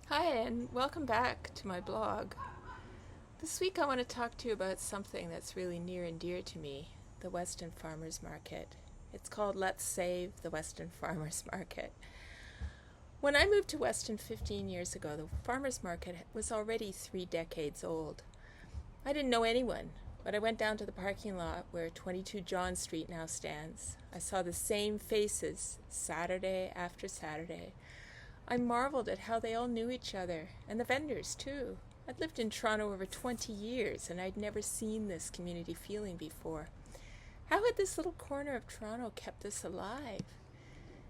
Hi, and welcome back to my blog. This week I want to talk to you about something that's really near and dear to me, the Weston Farmers Market. It's called Let's Save the Weston Farmers Market. When I moved to Weston 15 years ago, the farmers market was already 3 decades old. I didn't know anyone, but I went down to the parking lot where 22 John Street now stands. I saw the same faces Saturday after Saturday. I marveled at how they all knew each other, and the vendors too. I'd lived in Toronto over 20 years, and I'd never seen this community feeling before. How had this little corner of Toronto kept this alive?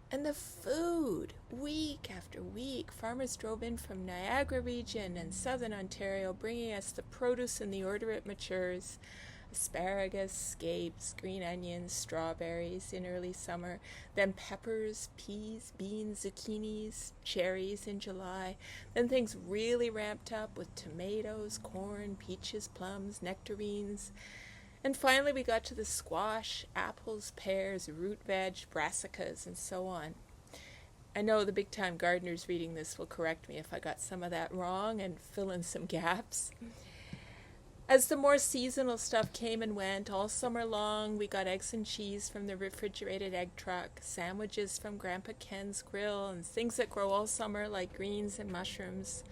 And the food! Week after week, farmers drove in from Niagara region and southern Ontario, bringing us the produce in the order it matures. Asparagus, scapes, green onions, strawberries in early summer, then peppers, peas, beans, zucchinis, cherries in July. Then things really ramped up with tomatoes, corn, peaches, plums, nectarines. And finally we got to the squash, apples, pears, root veg, brassicas, and so on. I know the big-time gardeners reading this will correct me if I got some of that wrong and fill in some gaps. As the more seasonal stuff came and went, all summer long we got eggs and cheese from the refrigerated egg truck, sandwiches from Grandpa Ken's grill, and things that grow all summer like greens and mushrooms.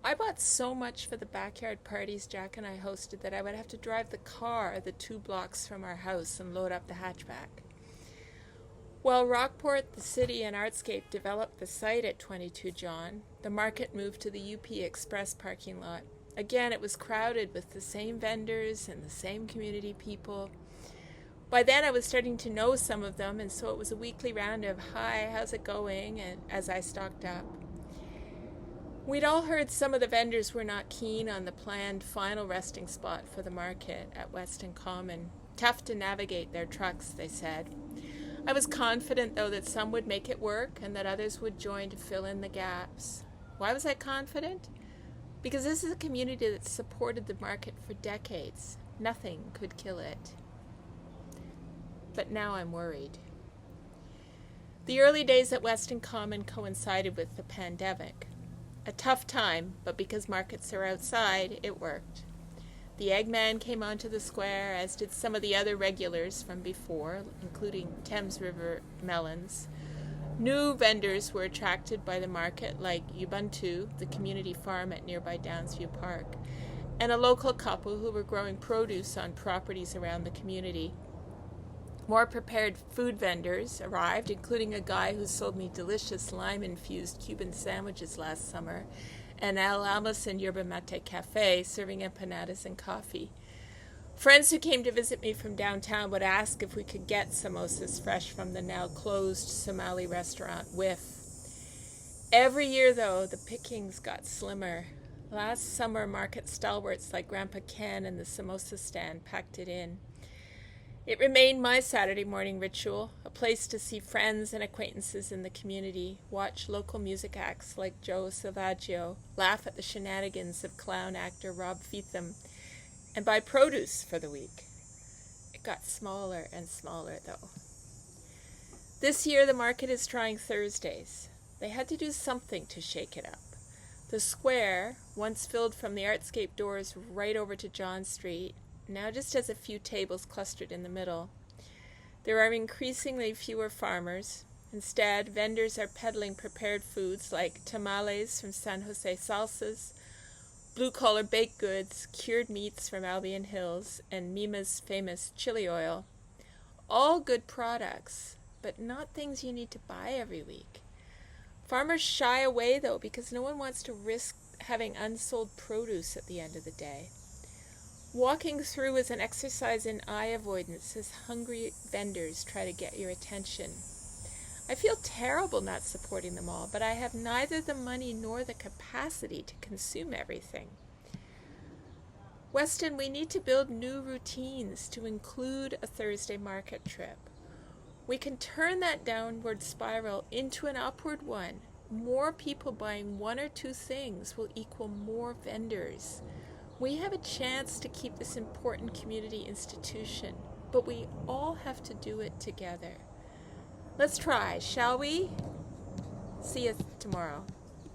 I bought so much for the backyard parties Jack and I hosted that I would have to drive the car the 2 blocks from our house and load up the hatchback. While Rockport, the city, and Artscape developed the site at 22 John, the market moved to the UP Express parking lot. Again, it was crowded with the same vendors and the same community people. By then I was starting to know some of them, and so it was a weekly round of, "Hi, how's it going?" and as I stocked up. We'd all heard some of the vendors were not keen on the planned final resting spot for the market at Weston Common. Tough to navigate their trucks, they said. I was confident, though, that some would make it work and that others would join to fill in the gaps. Why was I confident? Because this is a community that supported the market for decades. Nothing could kill it. But now I'm worried. The early days at Weston Common coincided with the pandemic. A tough time, but because markets are outside, it worked. The Eggman came onto the square, as did some of the other regulars from before, including Thames River melons. New vendors were attracted by the market, like Ubuntu, the community farm at nearby Downsview Park, and a local couple who were growing produce on properties around the community. More prepared food vendors arrived, including a guy who sold me delicious lime-infused Cuban sandwiches last summer, and El Almas and Yerba Mate Cafe serving empanadas and coffee. Friends who came to visit me from downtown would ask if we could get samosas fresh from the now closed Somali restaurant Whiff. Every year, though, the pickings got slimmer. Last summer, market stalwarts like Grandpa Ken and the samosa stand packed it in. It remained my Saturday morning ritual, a place to see friends and acquaintances in the community, watch local music acts like Joe Silvaggio, laugh at the shenanigans of clown actor Rob Feetham, and buy produce for the week. It got smaller and smaller, though. This year, the market is trying Thursdays. They had to do something to shake it up. The square, once filled from the Artscape doors right over to John Street, now just has a few tables clustered in the middle. There are increasingly fewer farmers. Instead, vendors are peddling prepared foods like tamales from San Jose Salsas, blue-collar baked goods, cured meats from Albion Hills, and Mima's famous chili oil. All good products, but not things you need to buy every week. Farmers shy away, though, because no one wants to risk having unsold produce at the end of the day. Walking through is an exercise in eye avoidance as hungry vendors try to get your attention. I feel terrible not supporting them all, but I have neither the money nor the capacity to consume everything. Weston, we need to build new routines to include a Thursday market trip. We can turn that downward spiral into an upward one. More people buying 1 or 2 things will equal more vendors. We have a chance to keep this important community institution, but we all have to do it together. Let's try, shall we? See you tomorrow.